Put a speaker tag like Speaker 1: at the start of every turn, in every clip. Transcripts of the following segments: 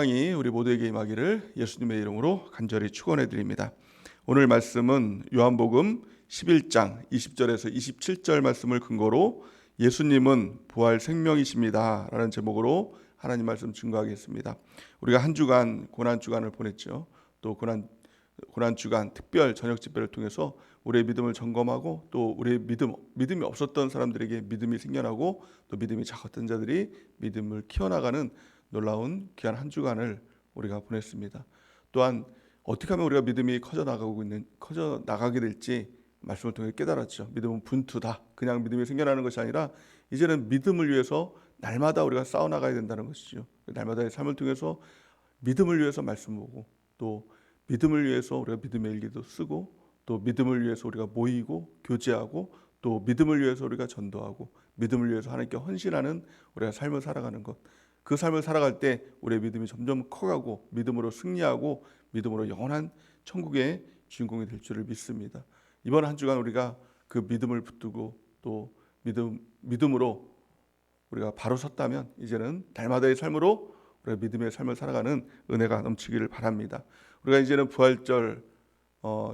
Speaker 1: 이 우리 모두에게 임하기를 예수님의 이름으로 간절히 축원해 드립니다. 오늘 말씀은 요한복음 11장 20절에서 27절 말씀을 근거로 예수님은 부활 생명이십니다 라는 제목으로 하나님 말씀 증거하겠습니다. 우리가 한 주간 고난 주간을 보냈죠. 또 고난 주간 특별 저녁 집회를 통해서 우리의 믿음을 점검하고 또 우리의 믿음이 없었던 사람들에게 믿음이 생겨나고 또 믿음이 작았던 자들이 믿음을 키워나가는 놀라운 귀한 한 주간을 우리가 보냈습니다. 또한 어떻게 하면 우리가 믿음이 커져 나가게 될지 말씀을 통해 깨달았죠. 믿음은 분투다. 그냥 믿음이 생겨나는 것이 아니라 이제는 믿음을 위해서 날마다 우리가 싸워나가야 된다는 것이죠. 날마다의 삶을 통해서 믿음을 위해서 말씀 보고 또 믿음을 위해서 우리가 믿음의 일기도 쓰고 또 믿음을 위해서 우리가 모이고 교제하고 또 믿음을 위해서 우리가 전도하고 믿음을 위해서 하나님께 헌신하는 우리가 삶을 살아가는 것. 그 삶을 살아갈 때 우리의 믿음이 점점 커가고 믿음으로 승리하고 믿음으로 영원한 천국의 주인공이 될 줄을 믿습니다. 이번 한 주간 우리가 그 믿음을 붙들고 또 믿음으로 우리가 바로 섰다면 이제는 날마다의 삶으로 우리가 믿음의 삶을 살아가는 은혜가 넘치기를 바랍니다. 우리가 이제는 부활절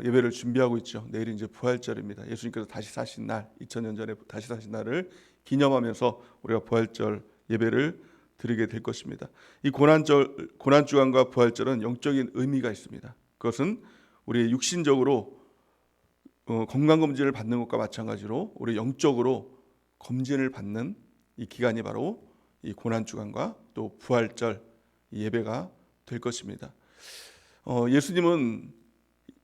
Speaker 1: 예배를 준비하고 있죠. 내일이 이제 부활절입니다. 예수님께서 다시 사신 날, 2000년 전에 다시 사신 날을 기념하면서 우리가 부활절 예배를 드리게 될 것입니다. 이 고난주간과 부활절은 영적인 의미가 있습니다. 그것은 우리 육신적으로 건강검진을 받는 것과 마찬가지로 우리 영적으로 검진을 받는 이 기간이 바로 이 고난주간과 또 부활절 예배가 될 것입니다. 예수님은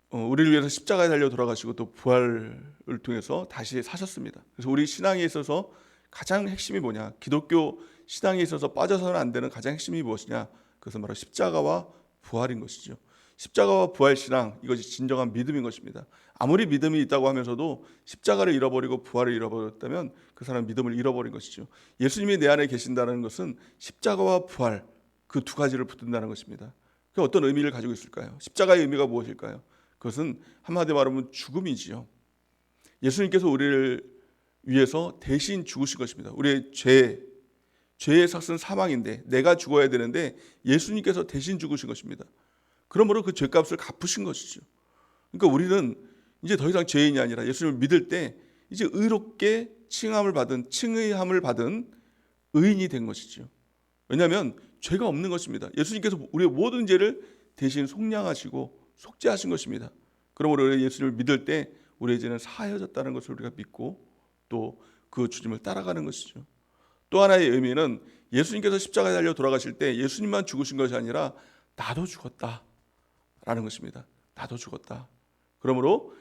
Speaker 1: 우리를 위해서 십자가에 달려 돌아가시고 또 부활을 통해서 다시 사셨습니다. 그래서 우리 신앙에 있어서 가장 핵심이 뭐냐? 기독교 신앙에 있어서 빠져서는 안 되는 가장 핵심이 무엇이냐? 그것은 바로 십자가와 부활인 것이죠. 십자가와 부활 신앙, 이것이 진정한 믿음인 것입니다. 아무리 믿음이 있다고 하면서도 십자가를 잃어버리고 부활을 잃어버렸다면 그 사람 믿음을 잃어버린 것이죠. 예수님이 내 안에 계신다는 것은 십자가와 부활 그 두 가지를 붙든다는 것입니다. 그 어떤 의미를 가지고 있을까요? 십자가의 의미가 무엇일까요? 그것은 한마디로 말하면 죽음이지요. 예수님께서 우리를 위해서 대신 죽으신 것입니다. 우리의 죄의 삭은 사망인데 내가 죽어야 되는데 예수님께서 대신 죽으신 것입니다. 그러므로 그 죄값을 갚으신 것이죠. 그러니까 우리는 이제 더 이상 죄인이 아니라 예수님을 믿을 때 이제 의롭게 칭함을 받은 의인이 된 것이죠. 왜냐하면 죄가 없는 것입니다. 예수님께서 우리의 모든 죄를 대신 속량하시고 속죄하신 것입니다. 그러므로 우리가 예수님을 믿을 때 우리의 죄는 사하여졌다는 것을 우리가 믿고 또 그 주님을 따라가는 것이죠. 또 하나의 의미는 예수님께서 십자가에 달려 돌아가실 때 예수님만 죽으신 것이 아니라 나도 죽었다라는 것입니다. 나도 죽었다. 그러므로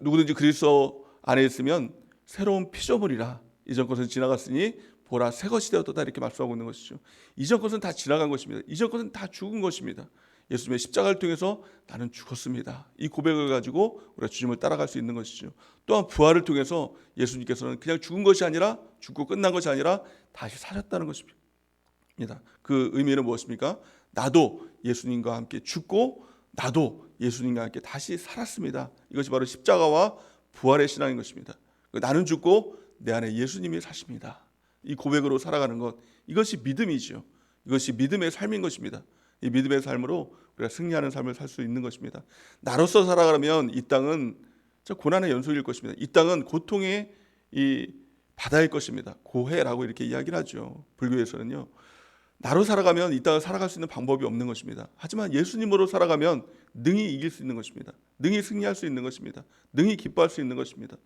Speaker 1: 누구든지 그리스도 안에 있으면 새로운 피조물이라 이전 것은 지나갔으니 보라 새 것이 되었다 이렇게 말씀하고 있는 것이죠. 이전 것은 다 지나간 것입니다. 이전 것은 다 죽은 것입니다. 예수님의 십자가를 통해서 나는 죽었습니다. 이 고백을 가지고 우리가 주님을 따라갈 수 있는 것이죠. 또한 부활을 통해서 예수님께서는 그냥 죽은 것이 아니라 죽고 끝난 것이 아니라 다시 사셨다는 것입니다. 그 의미는 무엇입니까? 나도 예수님과 함께 죽고 나도 예수님과 함께 다시 살았습니다. 이것이 바로 십자가와 부활의 신앙인 것입니다. 나는 죽고 내 안에 예수님이 사십니다. 이 고백으로 살아가는 것, 이것이 믿음이죠. 이것이 믿음의 삶인 것입니다. 이 믿음의 삶으로 우리가 승리하는 삶을 살 수 있는 것입니다. 나로서 살아가면 이 땅은 고난의 연속일 것입니다. 이 땅은 고통의 이 바다일 것입니다. 고해라고 이렇게 이야기를 하죠. 불교에서는요. 나로 살아가면 이 땅을 살아갈 수 있는 방법이 없는 것입니다. 하지만 예수님으로 살아가면 능히 이길 수 있는 것입니다. 능히 승리할 수 있는 것입니다. 능히 기뻐할 수 있는 것입니다.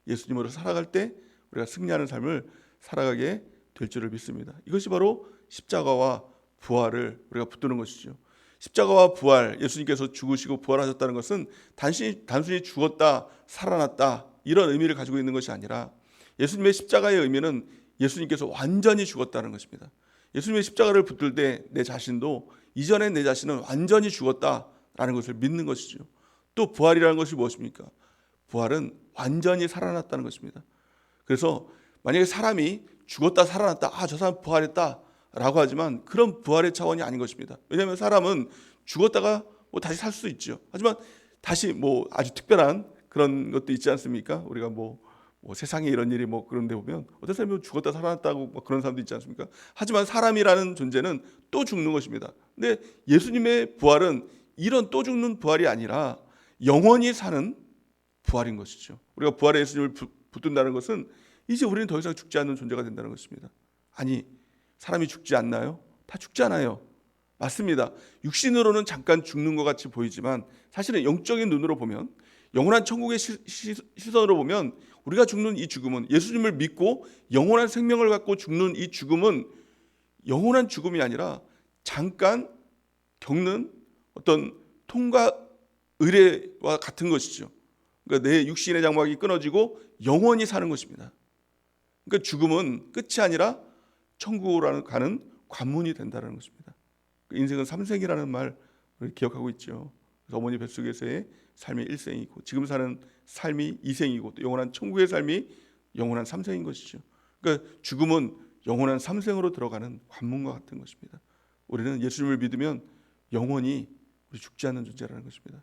Speaker 1: 예수님으로 살아갈 때 우리가 승리하는 삶을 살아가게 될 줄을 믿습니다. 이것이 바로 십자가와 부활을 우리가 붙드는 것이죠. 십자가와 부활, 예수님께서 죽으시고 부활하셨다는 것은 단순히 죽었다, 살아났다 이런 의미를 가지고 있는 것이 아니라 예수님의 십자가의 의미는 예수님께서 완전히 죽었다는 것입니다. 예수님의 십자가를 붙들 때 내 자신도 이전에 내 자신은 완전히 죽었다라는 것을 믿는 것이죠. 또 부활이라는 것이 무엇입니까? 부활은 완전히 살아났다는 것입니다. 그래서 만약에 사람이 죽었다 살아났다, 저 사람 부활했다 라고 하지만 그런 부활의 차원이 아닌 것입니다. 왜냐하면 사람은 죽었다가 다시 살 수 있죠. 하지만 다시 아주 특별한 그런 것도 있지 않습니까? 우리가 세상에 이런 일이 그런 데 보면 어떤 사람이 죽었다 살아났다고 그런 사람도 있지 않습니까? 하지만 사람이라는 존재는 또 죽는 것입니다. 근데 예수님의 부활은 이런 또 죽는 부활이 아니라 영원히 사는 부활인 것이죠. 우리가 부활의 예수님을 붙든다는 것은 이제 우리는 더 이상 죽지 않는 존재가 된다는 것입니다. 아니, 사람이 죽지 않나요? 다 죽지 않아요. 맞습니다. 육신으로는 잠깐 죽는 것 같이 보이지만 사실은 영적인 눈으로 보면, 영원한 천국의 시선으로 보면 우리가 죽는 이 죽음은, 예수님을 믿고 영원한 생명을 갖고 죽는 이 죽음은 영원한 죽음이 아니라 잠깐 겪는 어떤 통과 의례와 같은 것이죠. 그러니까 내 육신의 장막이 끊어지고 영원히 사는 것입니다. 그러니까 죽음은 끝이 아니라 천국으로 가는 관문이 된다는 것입니다. 인생은 삼생이라는 말을 기억하고 있죠. 그래서 어머니 뱃속에서의 삶이 일생이고, 지금 사는 삶이 이생이고, 또 영원한 천국의 삶이 영원한 삼생인 것이죠. 그러니까 죽음은 영원한 삼생으로 들어가는 관문과 같은 것입니다. 우리는 예수님을 믿으면 영원히 우리 죽지 않는 존재라는 것입니다.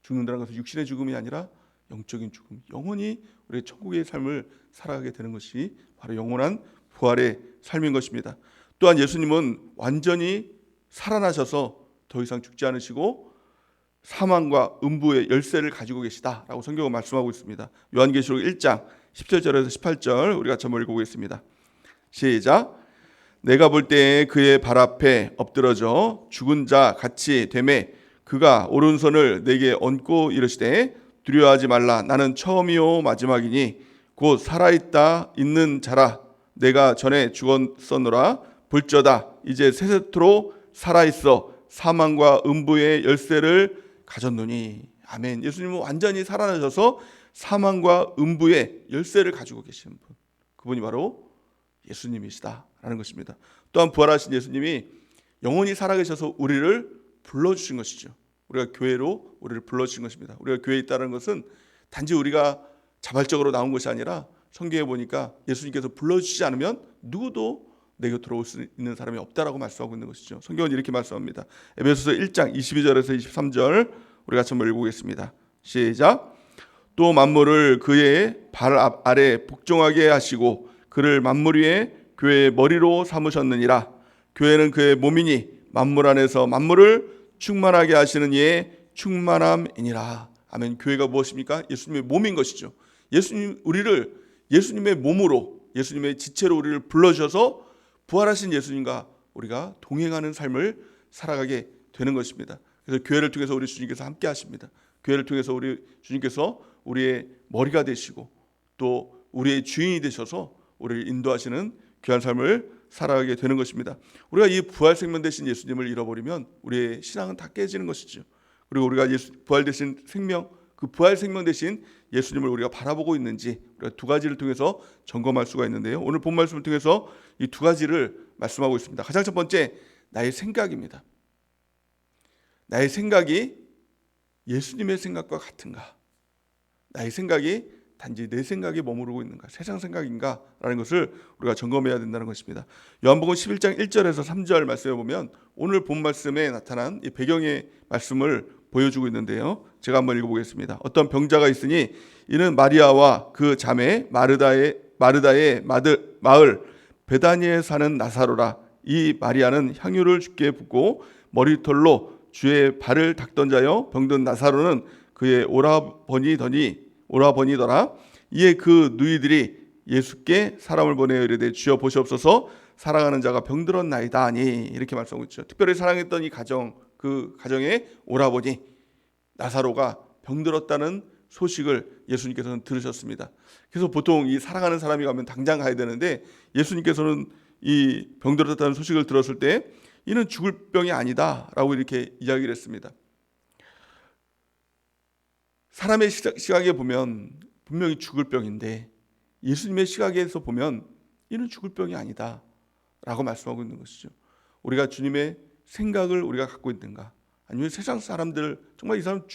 Speaker 1: 죽는다는 것은 육신의 죽음이 아니라 영적인 죽음, 영원히 우리의 천국의 삶을 살아가게 되는 것이 바로 영원한 부활의 삶인 것입니다. 또한 예수님은 완전히 살아나셔서 더 이상 죽지 않으시고 사망과 음부의 열쇠를 가지고 계시다라고 성경은 말씀하고 있습니다. 요한계시록 1장 17절에서 18절 우리가 한번 읽어보겠습니다. 시작. 내가 볼 때에 그의 발 앞에 엎드러져 죽은 자 같이 되매 그가 오른손을 내게 얹고 이르시되 두려워하지 말라. 나는 처음이요 마지막이니 곧 살아있다 있는 자라. 내가 전에 죽었었노라. 볼저다 이제 세세토록 살아있어 사망과 음부의 열쇠를 가졌노니. 아멘. 예수님은 완전히 살아나셔서 사망과 음부의 열쇠를 가지고 계시는 분, 그분이 바로 예수님이시다라는 것입니다. 또한 부활하신 예수님이 영원히 살아계셔서 우리를 불러주신 것이죠. 우리가 교회로 우리를 불러주신 것입니다. 우리가 교회에 있다는 것은 단지 우리가 자발적으로 나온 것이 아니라 성경에 보니까 예수님께서 불러주시지 않으면 누구도 내 곁으로 올 수 있는 사람이 없다라고 말씀하고 있는 것이죠. 성경은 이렇게 말씀합니다. 에베소서 1장 22절에서 23절 우리가 한번 읽어보겠습니다. 시작. 또 만물을 그의 발 아래 복종하게 하시고 그를 만물 위에 교회의 머리로 삼으셨느니라. 교회는 그의 몸이니 만물 안에서 만물을 충만하게 하시는 이의 충만함이니라. 아멘. 교회가 무엇입니까? 예수님의 몸인 것이죠. 우리를 예수님의 몸으로, 예수님의 지체로 우리를 불러주셔서 부활하신 예수님과 우리가 동행하는 삶을 살아가게 되는 것입니다. 그래서 교회를 통해서 우리 주님께서 함께 하십니다. 교회를 통해서 우리 주님께서 우리의 머리가 되시고 또 우리의 주인이 되셔서 우리를 인도하시는 귀한 삶을 살아가게 되는 것입니다. 우리가 이 부활 생명 되신 예수님을 잃어버리면 우리의 신앙은 다 깨지는 것이죠. 그리고 우리가 부활 되신 생명, 그 부활 생명 되신 예수님을 우리가 바라보고 있는지 우리가 두 가지를 통해서 점검할 수가 있는데요. 오늘 본 말씀을 통해서 이 두 가지를 말씀하고 있습니다. 가장 첫 번째, 나의 생각입니다. 나의 생각이 예수님의 생각과 같은가? 나의 생각이 단지 내 생각에 머무르고 있는가? 세상 생각인가? 라는 것을 우리가 점검해야 된다는 것입니다. 요한복음 11장 1절에서 3절 말씀에 보면 오늘 본 말씀에 나타난 이 배경의 말씀을 보여주고 있는데요. 제가 한번 읽어보겠습니다. 어떤 병자가 있으니 이는 마리아와 그 자매 마르다의 마을 베다니에 사는 나사로라. 이 마리아는 향유를 주께 붓고 머리털로 주의 발을 닦던 자여 병든 나사로는 그의 오라버니더라. 이에 그 누이들이 예수께 사람을 보내어 이르되 주여 보시옵소서 사랑하는 자가 병들었나이다 하니 이렇게 말씀하고 있죠. 특별히 사랑했던 이 가정, 그 가정의 오라버니 나사로가 병들었다는 소식을 예수님께서는 들으셨습니다. 그래서 보통 이 사랑하는 사람이 가면 당장 가야 되는데 예수님께서는 이 병들었다는 소식을 들었을 때 이는 죽을 병이 아니다라고 이렇게 이야기를 했습니다. 사람의 시각에 보면 분명히 죽을 병인데 예수님의 시각에서 보면 이는 죽을 병이 아니다 라고 말씀하고 있는 것이죠. 우리가 주님의 생각을 우리가 갖고 있는가? 아니면 세상 사람들 정말 이 사람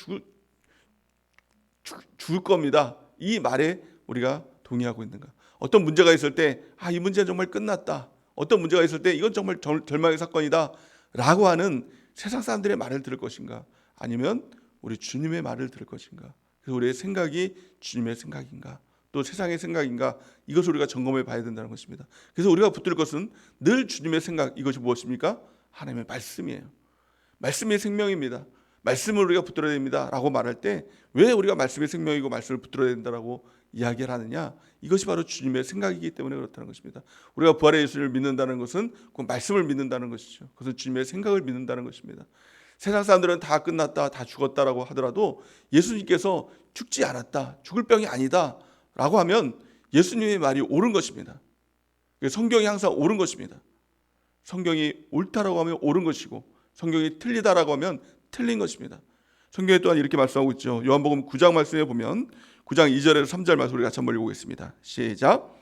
Speaker 1: 죽을 겁니다, 이 말에 우리가 동의하고 있는가? 어떤 문제가 있을 때 이 문제는 정말 끝났다, 어떤 문제가 있을 때 이건 정말 절망의 사건이다 라고 하는 세상 사람들의 말을 들을 것인가? 아니면 우리 주님의 말을 들을 것인가? 그래서 우리의 생각이 주님의 생각인가? 또 세상의 생각인가? 이것을 우리가 점검해 봐야 된다는 것입니다. 그래서 우리가 붙들 것은 늘 주님의 생각, 이것이 무엇입니까? 하나님의 말씀이에요. 말씀이 생명입니다. 말씀을 우리가 붙들어야 됩니다 라고 말할 때 왜 우리가 말씀이 생명이고 말씀을 붙들어야 된다라고 이야기를 하느냐, 이것이 바로 주님의 생각이기 때문에 그렇다는 것입니다. 우리가 부활의 예수를 믿는다는 것은 그 말씀을 믿는다는 것이죠. 그것은 주님의 생각을 믿는다는 것입니다. 세상 사람들은 다 끝났다, 다 죽었다라고 하더라도 예수님께서 죽지 않았다, 죽을 병이 아니다 라고 하면 예수님의 말이 옳은 것입니다. 성경이 항상 옳은 것입니다. 성경이 옳다라고 하면 옳은 것이고 성경이 틀리다라고 하면 틀린 것입니다. 성경에 또한 이렇게 말씀하고 있죠. 요한복음 9장 말씀에 보면 9장 2절에서 3절 말씀 우리 같이 한번 읽어보겠습니다. 시작.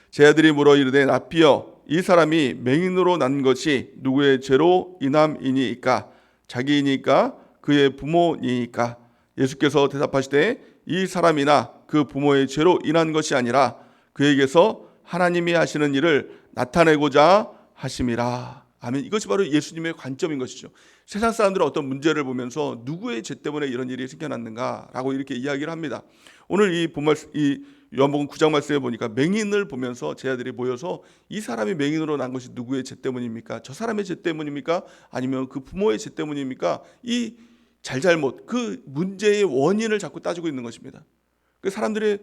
Speaker 1: 제 아들이 물어 이르되 라삐여, 이 사람이 맹인으로 난 것이 누구의 죄로 인함이니이까? 자기이니까 그의 부모니이까? 예수께서 대답하시되 이 사람이나 그 부모의 죄로 인한 것이 아니라 그에게서 하나님이 하시는 일을 나타내고자 하심이라. 아멘. 이것이 바로 예수님의 관점인 것이죠. 세상 사람들은 어떤 문제를 보면서 누구의 죄 때문에 이런 일이 생겨났는가라고 이렇게 이야기를 합니다. 오늘 이 요한복음 9장 말씀에 보니까 맹인을 보면서 제자들이 모여서 이 사람이 맹인으로 난 것이 누구의 죄 때문입니까? 저 사람의 죄 때문입니까? 아니면 그 부모의 죄 때문입니까? 이 잘잘못, 그 문제의 원인을 자꾸 따지고 있는 것입니다. 그 사람들의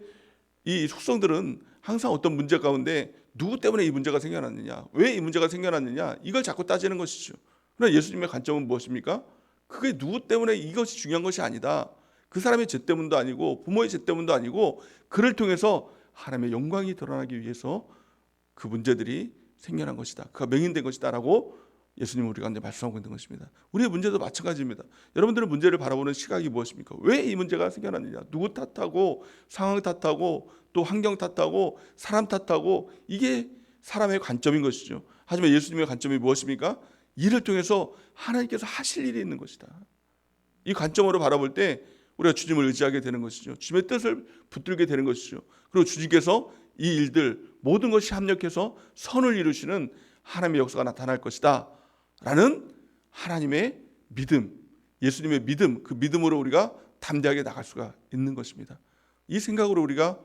Speaker 1: 이 속성들은 항상 어떤 문제 가운데 누구 때문에 이 문제가 생겨났느냐, 왜 이 문제가 생겨났느냐, 이걸 자꾸 따지는 것이죠. 그러나 예수님의 관점은 무엇입니까? 그게 누구 때문에 이것이 중요한 것이 아니다. 그 사람의 죄 때문도 아니고 부모의 죄 때문도 아니고 그를 통해서 하나님의 영광이 드러나기 위해서 그 문제들이 생겨난 것이다. 그가 맹인된 것이다 라고 예수님은 우리 가운데 말씀하고 있는 것입니다. 우리의 문제도 마찬가지입니다. 여러분들은 문제를 바라보는 시각이 무엇입니까? 왜 이 문제가 생겨났느냐, 누구 탓하고 상황 탓하고 또 환경 탓하고 사람 탓하고, 이게 사람의 관점인 것이죠. 하지만 예수님의 관점이 무엇입니까? 이를 통해서 하나님께서 하실 일이 있는 것이다. 이 관점으로 바라볼 때 우리가 주님을 의지하게 되는 것이죠. 주님의 뜻을 붙들게 되는 것이죠. 그리고 주님께서 이 일들 모든 것이 합력해서 선을 이루시는 하나님의 역사가 나타날 것이다 라는 하나님의 믿음, 예수님의 믿음, 그 믿음으로 우리가 담대하게 나갈 수가 있는 것입니다. 이 생각으로 우리가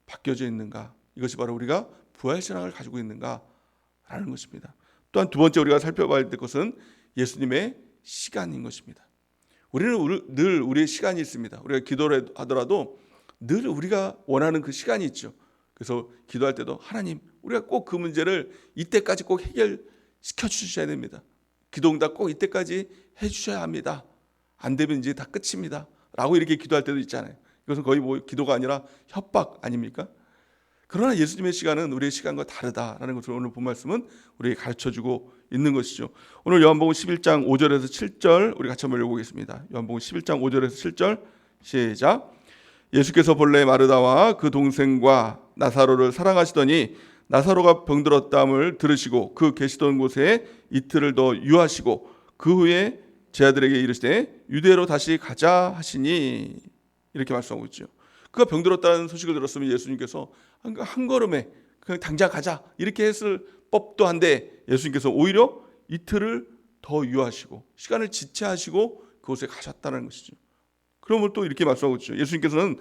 Speaker 1: 바뀌어져 있는가, 이것이 바로 우리가 부활신앙을 가지고 있는가 라는 것입니다. 또한 두 번째 우리가 살펴봐야 될 것은 예수님의 시간인 것입니다. 우리는 늘 우리의 시간이 있습니다. 우리가 기도를 하더라도 늘 우리가 원하는 그 시간이 있죠. 그래서 기도할 때도 하나님, 우리가 꼭 그 문제를 이때까지 꼭 해결시켜 주셔야 됩니다. 기도응답 꼭 이때까지 해주셔야 합니다. 안 되면 이제 다 끝입니다 라고 이렇게 기도할 때도 있잖아요. 이것은 거의 기도가 아니라 협박 아닙니까? 그러나 예수님의 시간은 우리의 시간과 다르다라는 것을 오늘 본 말씀은 우리에게 가르쳐주고 있는 것이죠. 오늘 요한복음 11장 5절에서 7절 우리 같이 한번 읽어보겠습니다. 요한복음 11장 5절에서 7절 시작. 예수께서 본래 마르다와 그 동생과 나사로를 사랑하시더니 나사로가 병들었다함을 들으시고 그 계시던 곳에 이틀을 더 유하시고 그 후에 제 아들에게 이르시되 유대로 다시 가자 하시니, 이렇게 말씀하고 있죠. 그가 병들었다는 소식을 들었으면 예수님께서 한 걸음에 그냥 당장 가자 이렇게 했을 법도 한데 예수님께서 오히려 이틀을 더 유하시고 시간을 지체하시고 그곳에 가셨다는 것이죠. 그러면 또 이렇게 말씀하고 있죠. 예수님께서는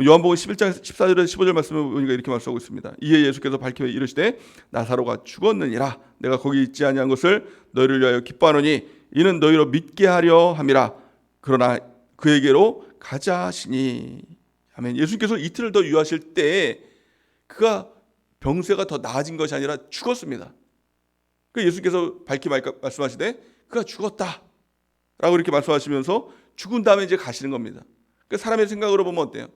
Speaker 1: 요한복음 11장 14절에서 15절 말씀을 보니까 이렇게 말씀하고 있습니다. 이에 예수께서 밝혀 이르시되 나사로가 죽었느니라. 내가 거기 있지 아니한 것을 너희를 위하여 기뻐하노니 이는 너희로 믿게 하려 함이라. 그러나 그에게로 가자 하시니. 아멘. 예수님께서 이틀을 더 유하실 때 그가 병세가 더 나아진 것이 아니라 죽었습니다. 그 예수께서 밝히 말씀하시되 그가 죽었다 라고 이렇게 말씀하시면서 죽은 다음에 이제 가시는 겁니다. 그 사람의 생각으로 보면 어때요?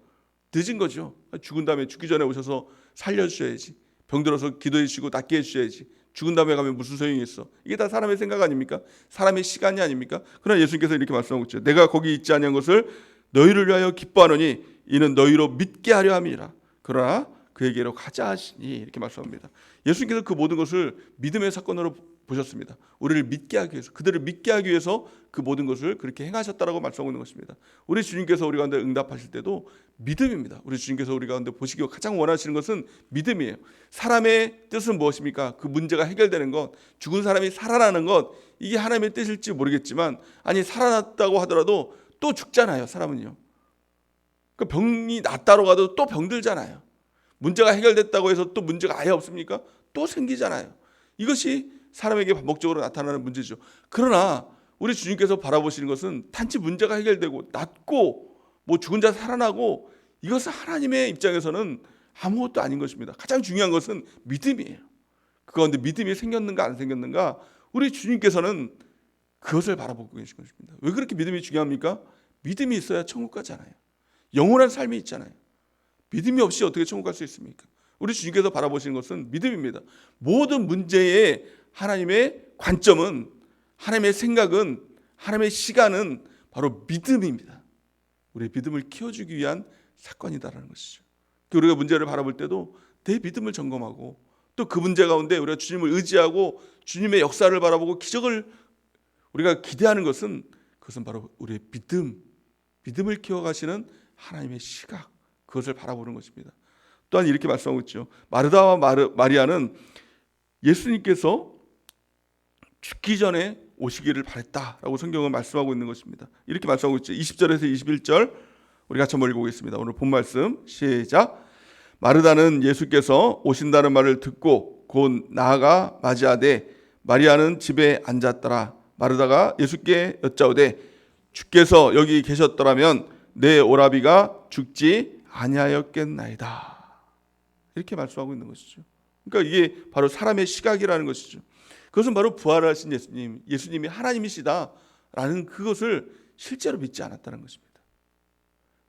Speaker 1: 늦은 거죠. 죽은 다음에, 죽기 전에 오셔서 살려주셔야지, 병들어서 기도해 주시고 낫게 해주셔야지, 죽은 다음에 가면 무슨 소용이 있어. 이게 다 사람의 생각 아닙니까? 사람의 시간이 아닙니까? 그러나 예수님께서 이렇게 말씀하고 있죠. 내가 거기 있지 아니한 것을 너희를 위하여 기뻐하노니 이는 너희로 믿게 하려 함이라. 그러나 그에게로 가자 하시니, 이렇게 말씀합니다. 예수님께서 그 모든 것을 믿음의 사건으로 보셨습니다. 우리를 믿게 하기 위해서, 그들을 믿게 하기 위해서 그 모든 것을 그렇게 행하셨다라고 말씀하고 있는 것입니다. 우리 주님께서 우리 가운데 응답하실 때도 믿음입니다. 우리 주님께서 우리 가운데 보시기 가장 원하시는 것은 믿음이에요. 사람의 뜻은 무엇입니까? 그 문제가 해결되는 것, 죽은 사람이 살아나는 것, 이게 하나님의 뜻일지 모르겠지만, 아니 살아났다고 하더라도 또 죽잖아요. 사람은요. 그 병이 낫다고 가도 또 병들잖아요. 문제가 해결됐다고 해서 또 문제가 아예 없습니까? 또 생기잖아요. 이것이 사람에게 반복적으로 나타나는 문제죠. 그러나 우리 주님께서 바라보시는 것은 단지 문제가 해결되고 낫고 뭐 죽은 자 살아나고, 이것은 하나님의 입장에서는 아무것도 아닌 것입니다. 가장 중요한 것은 믿음이에요. 그 가운데 믿음이 생겼는가 안 생겼는가, 우리 주님께서는 그것을 바라보고 계신 것입니다. 왜 그렇게 믿음이 중요합니까? 믿음이 있어야 천국 가잖아요. 영원한 삶이 있잖아요. 믿음이 없이 어떻게 천국 갈 수 있습니까? 우리 주님께서 바라보시는 것은 믿음입니다. 모든 문제의 하나님의 관점은, 하나님의 생각은, 하나님의 시간은 바로 믿음입니다. 우리의 믿음을 키워주기 위한 사건이다라는 것이죠. 우리가 문제를 바라볼 때도 내 믿음을 점검하고, 또 그 문제 가운데 우리가 주님을 의지하고 주님의 역사를 바라보고 기적을 우리가 기대하는 것은, 그것은 바로 우리의 믿음을 키워가시는 하나님의 시각, 그것을 바라보는 것입니다. 또한 이렇게 말씀하고 있죠. 마르다와 마리아는 예수님께서 죽기 전에 오시기를 바랬다라고 성경은 말씀하고 있는 것입니다. 이렇게 말씀하고 있죠. 20절에서 21절 우리 같이 한번 읽어보겠습니다. 오늘 본 말씀 시작. 마르다는 예수께서 오신다는 말을 듣고 곧 나아가 맞이하되 마리아는 집에 앉았더라. 마르다가 예수께 여짜오되 주께서 여기 계셨더라면 내 오라비가 죽지 아니하였겠나이다. 이렇게 말씀하고 있는 것이죠. 그러니까 이게 바로 사람의 시각이라는 것이죠. 그것은 바로 부활하신 예수님이 하나님이시다라는 그것을 실제로 믿지 않았다는 것입니다.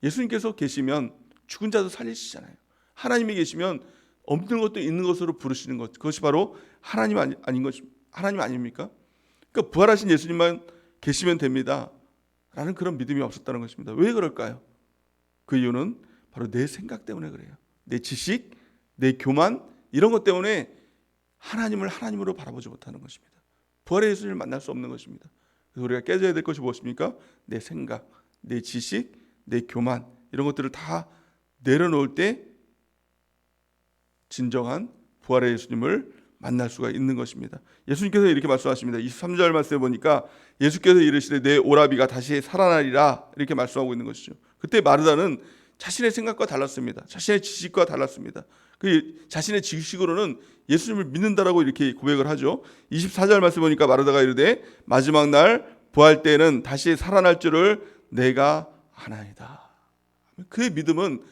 Speaker 1: 예수님께서 계시면 죽은 자도 살리시잖아요. 하나님이 계시면 없는 것도 있는 것으로 부르시는 것, 그것이 바로 하나님 아닌 것, 하나님 아닙니까? 그러니까 부활하신 예수님만 계시면 됩니다 라는 그런 믿음이 없었다는 것입니다. 왜 그럴까요? 그 이유는 바로 내 생각 때문에 그래요. 내 지식, 내 교만, 이런 것 때문에 하나님을 하나님으로 바라보지 못하는 것입니다. 부활의 예수님을 만날 수 없는 것입니다. 그래서 우리가 깨져야 될 것이 무엇입니까? 내 생각, 내 지식, 내 교만, 이런 것들을 다 내려놓을 때 진정한 부활의 예수님을 만날 수가 있는 것입니다. 예수님께서 이렇게 말씀하십니다. 23절 말씀에 보니까 예수께서 이르시되 내 오라비가 다시 살아나리라, 이렇게 말씀하고 있는 것이죠. 그때 마르다는 자신의 생각과 달랐습니다. 자신의 지식과 달랐습니다. 그 자신의 지식으로는 예수님을 믿는다라고 이렇게 고백을 하죠. 24절 말씀 보니까 마르다가 이르되 마지막 날 부활 때에는 다시 살아날 줄을 내가 아나이다. 그의 믿음은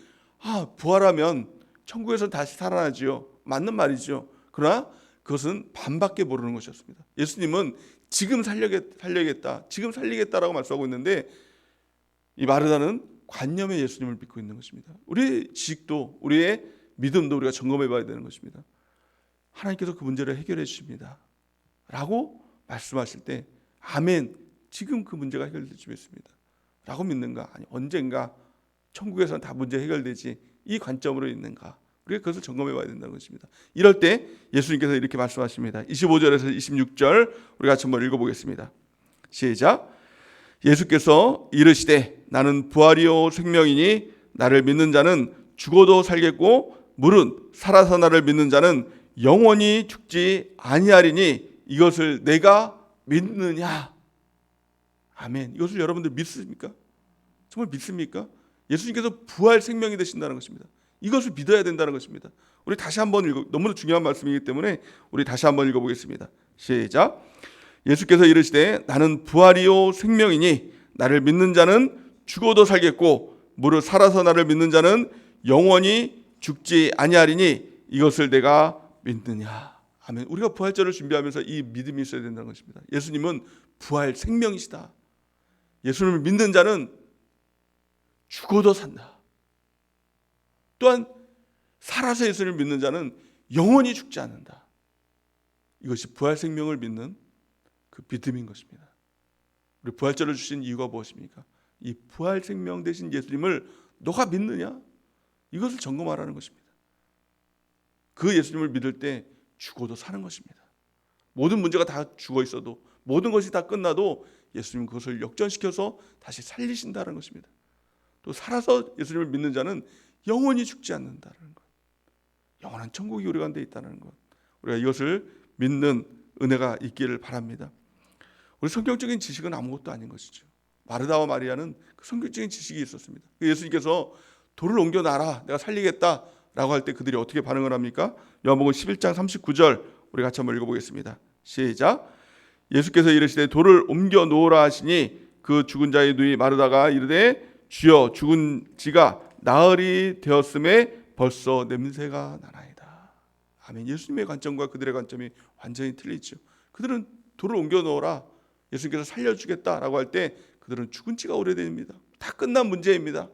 Speaker 1: 부활하면 천국에서 다시 살아나지요. 맞는 말이죠. 그러나 그것은 반밖에 모르는 것이었습니다. 예수님은 지금 살려겠다, 지금 살리겠다라고 말씀하고 있는데, 이 마르다는 관념의 예수님을 믿고 있는 것입니다. 우리의 지식도, 우리의 믿음도 우리가 점검해 봐야 되는 것입니다. 하나님께서 그 문제를 해결해 주십니다 라고 말씀하실 때, 아멘, 지금 그 문제가 해결될 수 있습니다 라고 믿는가, 아니 언젠가 천국에서는 다 문제 해결되지, 이 관점으로 있는가, 우리가 그것을 점검해 봐야 된다는 것입니다. 이럴 때 예수님께서 이렇게 말씀하십니다. 25절에서 26절 우리 같이 한번 읽어보겠습니다. 시작. 예수께서 이르시되 나는 부활이요 생명이니 나를 믿는 자는 죽어도 살겠고 무릇 살아서 나를 믿는 자는 영원히 죽지 아니하리니 이것을 내가 믿느냐. 아멘. 이것을 여러분들 믿습니까? 정말 믿습니까? 예수님께서 부활 생명이 되신다는 것입니다. 이것을 믿어야 된다는 것입니다. 우리 다시 한번 너무나 중요한 말씀이기 때문에 우리 다시 한번 읽어보겠습니다. 시작. 예수께서 이르시되 나는 부활이요 생명이니 나를 믿는 자는 죽어도 살겠고 무릇 살아서 나를 믿는 자는 영원히 죽지 아니하리니 이것을 내가 믿느냐. 아멘. 우리가 부활절을 준비하면서 이 믿음이 있어야 된다는 것입니다. 예수님은 부활 생명이시다. 예수님을 믿는 자는 죽어도 산다. 또한 살아서 예수님을 믿는 자는 영원히 죽지 않는다. 이것이 부활 생명을 믿는 그 믿음인 것입니다. 우리 부활절을 주신 이유가 무엇입니까? 이 부활 생명 되신 예수님을 너가 믿느냐? 이것을 점검하라는 것입니다. 그 예수님을 믿을 때 죽어도 사는 것입니다. 모든 문제가 다 죽어 있어도, 모든 것이 다 끝나도 예수님은 그것을 역전시켜서 다시 살리신다는 것입니다. 또 살아서 예수님을 믿는 자는 영원히 죽지 않는다는 것, 영원한 천국이 우리 가운데 있다는 것, 우리가 이것을 믿는 은혜가 있기를 바랍니다. 우리 성경적인 지식은 아무것도 아닌 것이죠. 마르다와 마리아는 그 성경적인 지식이 있었습니다. 예수님께서 돌을 옮겨놔라, 내가 살리겠다라고 할 때 그들이 어떻게 반응을 합니까? 요한복음 11장 39절 우리 같이 한번 읽어보겠습니다. 시작. 예수께서 이르시되 돌을 옮겨 놓으라 하시니 그 죽은 자의 눈이 마르다가 이르되 주여 죽은 지가 나흘이 되었음에 벌써 냄새가 나나이다. 아멘. 예수님의 관점과 그들의 관점이 완전히 틀리죠. 그들은 돌을 옮겨 놓으라, 예수님께서 살려주겠다라고 할 때 그들은 죽은 지가 오래됩니다. 다 끝난 문제입니다.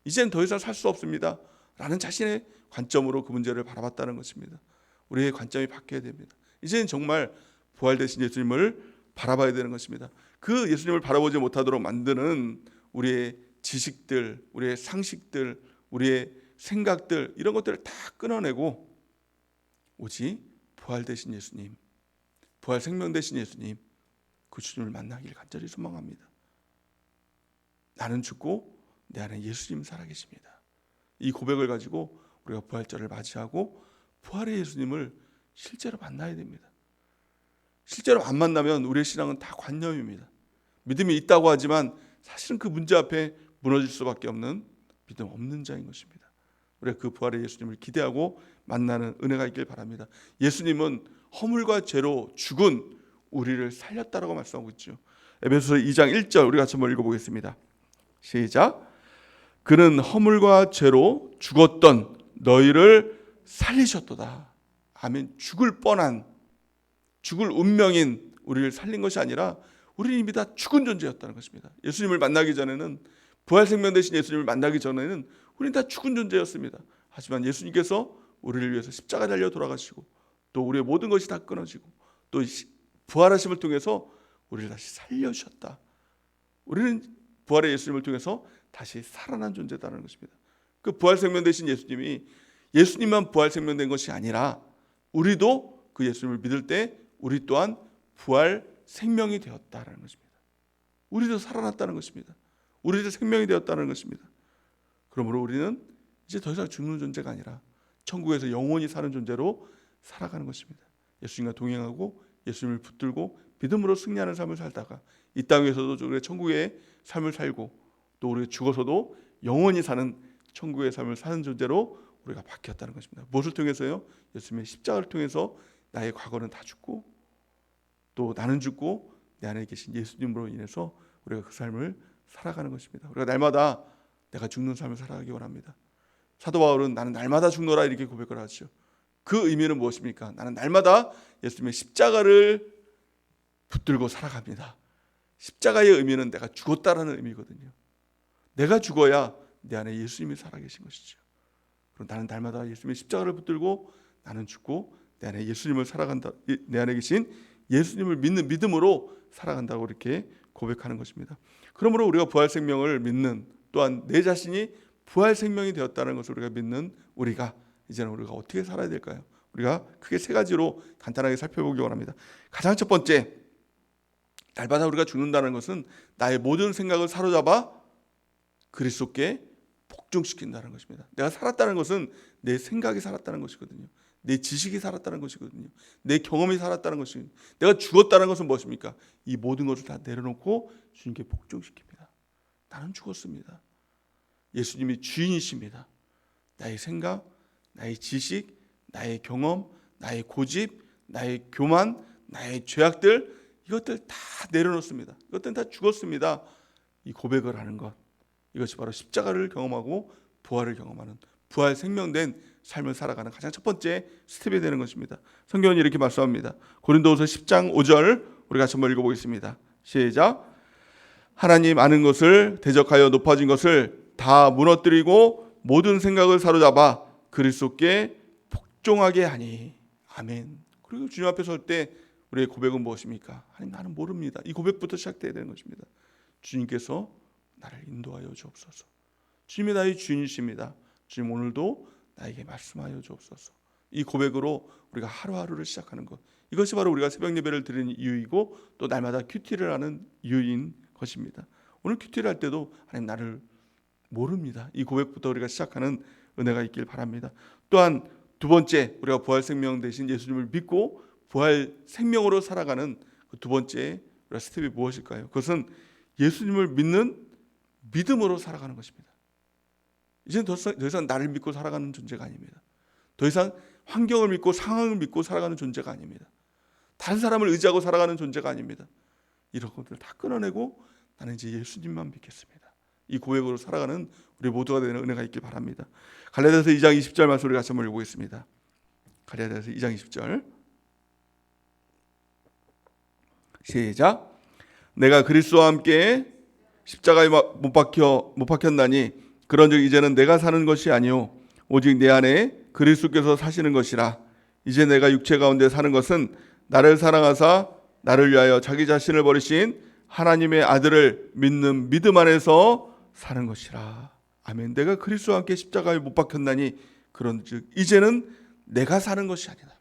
Speaker 1: 이제는 더 이상 살 수 없습니다 라는 자신의 관점으로 그 문제를 바라봤다는 것입니다. 우리의 관점이 바뀌어야 됩니다. 이제는 정말 부활되신 예수님을 바라봐야 되는 것입니다. 그 예수님을 바라보지 못하도록 만드는 우리의 지식들, 우리의 상식들, 우리의 생각들, 이런 것들을 다 끊어내고 오직 부활되신 예수님, 부활 생명되신 예수님, 그 주님을 만나기를 간절히 소망합니다. 나는 죽고 내 안에 예수님 살아계십니다. 이 고백을 가지고 우리가 부활절을 맞이하고 부활의 예수님을 실제로 만나야 됩니다. 실제로 안 만나면 우리의 신앙은 다 관념입니다. 믿음이 있다고 하지만 사실은 그 문제 앞에 무너질 수밖에 없는 믿음 없는 자인 것입니다. 우리가 그 부활의 예수님을 기대하고 만나는 은혜가 있길 바랍니다. 예수님은 허물과 죄로 죽은 우리를 살렸다라고 말씀하고 있죠. 에베소서 2장 1절 우리 같이 한번 읽어보겠습니다. 시작. 그는 허물과 죄로 죽었던 너희를 살리셨도다. 아멘. 죽을 뻔한, 죽을 운명인 우리를 살린 것이 아니라 우리는 이미 다 죽은 존재였다는 것입니다. 예수님을 만나기 전에는, 부활 생명 되신 예수님을 만나기 전에는 우리는 다 죽은 존재였습니다. 하지만 예수님께서 우리를 위해서 십자가 달려 돌아가시고 또 우리의 모든 것이 다 끊어지고 또 부활하심을 통해서 우리를 다시 살려주셨다. 우리는 부활의 예수님을 통해서 다시 살아난 존재다라는 것입니다. 그 부활 생명 되신 예수님이 예수님만 부활 생명된 것이 아니라 우리도 그 예수님을 믿을 때 우리 또한 부활 생명이 되었다라는 것입니다. 우리도 살아났다는 것입니다. 우리도 생명이 되었다는 것입니다. 그러므로 우리는 이제 더 이상 죽는 존재가 아니라 천국에서 영원히 사는 존재로 살아가는 것입니다. 예수님과 동행하고 예수님을 붙들고 믿음으로 승리하는 삶을 살다가 이 땅에서도 우리가 천국의 삶을 살고 또 우리가 죽어서도 영원히 사는 천국의 삶을 사는 존재로 우리가 바뀌었다는 것입니다. 무엇을 통해서요? 예수님의 십자가를 통해서 나의 과거는 다 죽고 또 나는 죽고 내 안에 계신 예수님으로 인해서 우리가 그 삶을 살아가는 것입니다. 우리가 날마다 내가 죽는 삶을 살아가기 원합니다. 사도 바울은 나는 날마다 죽노라 이렇게 고백을 하죠. 그 의미는 무엇입니까? 나는 날마다 예수님의 십자가를 붙들고 살아갑니다. 십자가의 의미는 내가 죽었다라는 의미거든요. 내가 죽어야 내 안에 예수님이 살아계신 것이죠. 그럼 나는 날마다 예수님의 십자가를 붙들고 나는 죽고 내 안에 예수님을 살아간다. 내 안에 계신 예수님을 믿는 믿음으로 살아간다고 이렇게 고백하는 것입니다. 그러므로 우리가 부활 생명을 믿는, 또한 내 자신이 부활 생명이 되었다는 것을 우리가 믿는 우리가 이제는 우리가 어떻게 살아야 될까요? 우리가 크게 세 가지로 간단하게 살펴보기 원합니다. 가장 첫 번째, 날마다 우리가 죽는다는 것은 나의 모든 생각을 사로잡아 그리스도께 복종시킨다는 것입니다. 내가 살았다는 것은 내 생각이 살았다는 것이거든요. 내 지식이 살았다는 것이거든요. 내 경험이 살았다는 것이거든요. 내가 죽었다는 것은 무엇입니까? 이 모든 것을 다 내려놓고 주님께 복종시킵니다. 나는 죽었습니다. 예수님이 주인이십니다. 나의 생각, 나의 지식, 나의 경험, 나의 고집, 나의 교만, 나의 죄악들, 이것들 다 내려놓습니다. 이것들은 다 죽었습니다. 이 고백을 하는 것, 이것이 바로 십자가를 경험하고 부활을 경험하는, 부활 생명된 삶을 살아가는 가장 첫 번째 스텝이 되는 것입니다. 성경은 이렇게 말씀합니다. 고린도후서 10장 5절 우리 같이 한번 읽어보겠습니다. 시작. 하나님 아는 것을 대적하여 높아진 것을 다 무너뜨리고 모든 생각을 사로잡아 그리스도께 복종하게 하니. 아멘. 그리고 주님 앞에 설 때 우리의 고백은 무엇입니까? 하나님 나는 모릅니다. 이 고백부터 시작돼야 되는 것입니다. 주님께서 나를 인도하여 주옵소서. 주님이 나의 주인이십니다. 주님 오늘도 나에게 말씀하여 주옵소서. 이 고백으로 우리가 하루하루를 시작하는 것, 이것이 바로 우리가 새벽 예배를 드리는 이유이고 또 날마다 큐티를 하는 이유인 것입니다. 오늘 큐티를 할 때도 하나님 나를 모릅니다. 이 고백부터 우리가 시작하는 은혜가 있길 바랍니다. 또한 두 번째, 우리가 부활 생명 대신 예수님을 믿고 부활 생명으로 살아가는 그 두 번째 우리가 스텝이 무엇일까요? 그것은 예수님을 믿는 믿음으로 살아가는 것입니다. 이제는 더 이상 나를 믿고 살아가는 존재가 아닙니다. 더 이상 환경을 믿고 상황을 믿고 살아가는 존재가 아닙니다. 다른 사람을 의지하고 살아가는 존재가 아닙니다. 이런 것들 다 끊어내고 나는 이제 예수님만 믿겠습니다. 이 고백으로 살아가는 우리 모두가 되는 은혜가 있길 바랍니다. 갈라디아서 2장 20절 말씀 우리 같이 한번 읽어보겠습니다. 갈라디아서 2장 20절 시작. 내가 그리스도와 함께 십자가에 못 박혔나니 그런즉 이제는 내가 사는 것이 아니요 오직 내 안에 그리스도께서 사시는 것이라. 이제 내가 육체 가운데 사는 것은 나를 사랑하사 나를 위하여 자기 자신을 버리신 하나님의 아들을 믿는 믿음 안에서 사는 것이라. 아멘. 내가 그리스도와 함께 십자가에 못 박혔나니 그런즉 이제는 내가 사는 것이 아니다.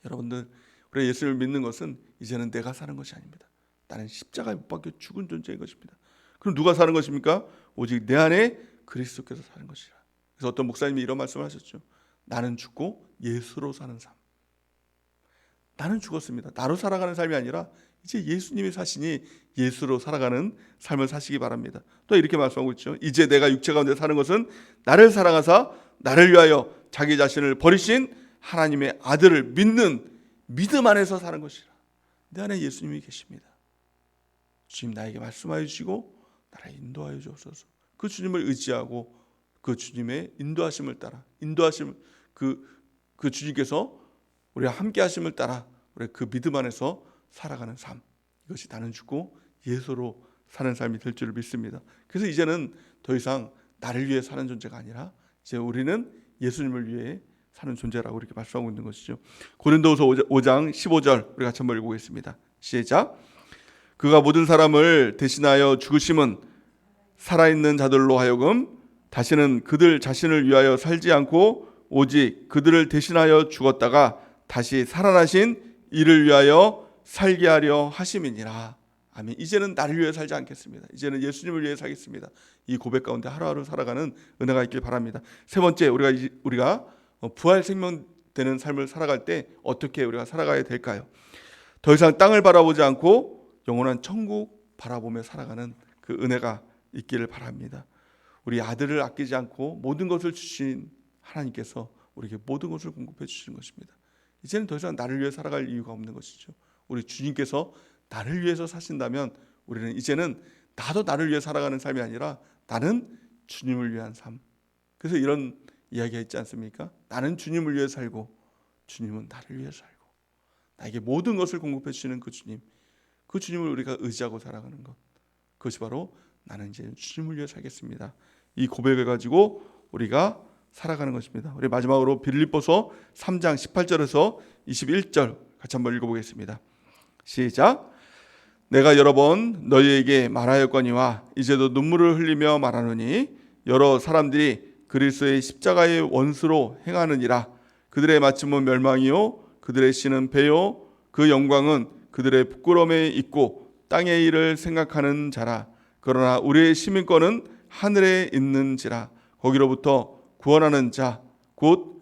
Speaker 1: 여러분들, 우리 예수를 믿는 것은 이제는 내가 사는 것이 아닙니다. 나는 십자가에 못 박혀 죽은 존재인 것입니다. 그럼 누가 사는 것입니까? 오직 내 안에 그리스도께서 사는 것이라. 그래서 어떤 목사님이 이런 말씀을 하셨죠. 나는 죽고 예수로 사는 삶. 나는 죽었습니다. 나로 살아가는 삶이 아니라 이제 예수님이 사시니 예수로 살아가는 삶을 사시기 바랍니다. 또 이렇게 말씀하고 있죠. 이제 내가 육체 가운데 사는 것은 나를 사랑하사 나를 위하여 자기 자신을 버리신 하나님의 아들을 믿는 믿음 안에서 사는 것이라. 내 안에 예수님이 계십니다. 주님 나에게 말씀하여 주시고 나를 인도하여 주옵소서. 그 주님을 의지하고 그 주님의 인도하심을 따라 그 주님께서 우리와 함께 하심을 따라 우리 그 믿음 안에서 살아가는 삶, 이것이 나는 죽고 예수로 사는 삶이 될 줄을 믿습니다. 그래서 이제는 더 이상 나를 위해 사는 존재가 아니라 이제 우리는 예수님을 위해 사는 존재라고 이렇게 말씀하고 있는 것이죠. 고린도후서 5장 15절 우리 같이 한번 읽어보겠습니다. 시작. 그가 모든 사람을 대신하여 죽으심은 살아있는 자들로 하여금 다시는 그들 자신을 위하여 살지 않고 오직 그들을 대신하여 죽었다가 다시 살아나신 이를 위하여 살게 하려 하심이니라. 아멘. 이제는 나를 위해 살지 않겠습니다. 이제는 예수님을 위해 살겠습니다. 이 고백 가운데 하루하루 살아가는 은혜가 있길 바랍니다. 세 번째, 우리가 부활 생명되는 삶을 살아갈 때 어떻게 우리가 살아가야 될까요? 더 이상 땅을 바라보지 않고 영원한 천국 바라보며 살아가는 그 은혜가 있기를 바랍니다. 우리 아들을 아끼지 않고 모든 것을 주신 하나님께서 우리에게 모든 것을 공급해 주시는 것입니다. 이제는 더 이상 나를 위해 살아갈 이유가 없는 것이죠. 우리 주님께서 나를 위해서 사신다면 우리는 이제는 나도 나를 위해 살아가는 삶이 아니라 나는 주님을 위한 삶. 그래서 이런 이야기가 있지 않습니까? 나는 주님을 위해 살고 주님은 나를 위해 살고 나에게 모든 것을 공급해 주시는 그 주님을 우리가 의지하고 살아가는 것, 그것이 바로 나는 이제 주님을 위해 살겠습니다. 이 고백을 가지고 우리가 살아가는 것입니다. 우리 마지막으로 빌립보서 3장 18절에서 21절 같이 한번 읽어보겠습니다. 시작. 내가 여러 번 너희에게 말하였거니와 이제도 눈물을 흘리며 말하노니 여러 사람들이 그리스도의 십자가의 원수로 행하느니라. 그들의 마침은 멸망이요 그들의 씨는 배요 그 영광은 그들의 부끄러움에 있고 땅의 일을 생각하는 자라. 그러나 우리의 시민권은 하늘에 있는지라. 거기로부터 구원하는 자 곧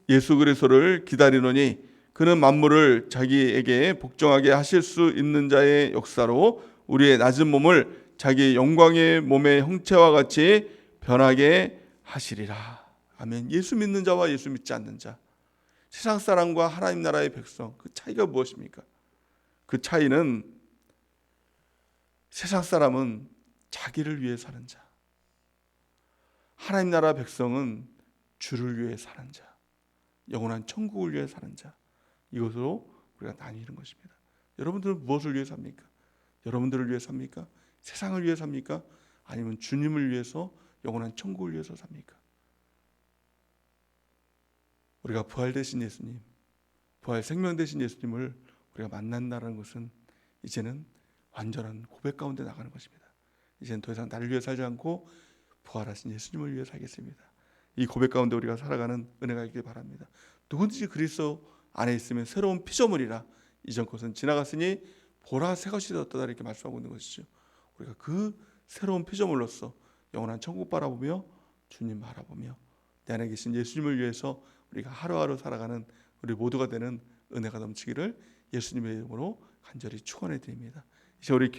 Speaker 1: 예수 그리스도를 기다리노니 그는 만물을 자기에게 복종하게 하실 수 있는 자의 역사로 우리의 낮은 몸을 자기 영광의 몸의 형체와 같이 변하게 하시리라. 아멘. 예수 믿는 자와 예수 믿지 않는 자, 세상 사람과 하나님 나라의 백성, 그 차이가 무엇입니까? 그 차이는 세상 사람은 자기를 위해 사는 자, 하나님 나라 백성은 주를 위해 사는 자, 영원한 천국을 위해 사는 자, 이것으로 우리가 나뉘는 것입니다. 여러분들은 무엇을 위해 삽니까? 여러분들을 위해 삽니까? 세상을 위해 삽니까? 아니면 주님을 위해서 영원한 천국을 위해서 삽니까? 우리가 부활 되신 예수님, 부활 생명 되신 예수님을 우리가 만난다는 것은 이제는 완전한 고백 가운데 나가는 것입니다. 이제는 더 이상 나를 위해 살지 않고 부활하신 예수님을 위해 살겠습니다. 이 고백 가운데 우리가 살아가는 은혜가 있길 바랍니다. 누구든지 그리스도 안에 있으면 새로운 피조물이라 이전 것은 지나갔으니 보라 새 것이 되었다 이렇게 말씀하고 있는 것이죠. 우리가 그 새로운 피조물로서 영원한 천국 바라보며 주님 바라보며 내 안에 계신 예수님을 위해서 우리가 하루하루 살아가는 우리 모두가 되는 은혜가 넘치기를 예수님의 이름으로 간절히 축원해 드립니다. 이제 우리 기도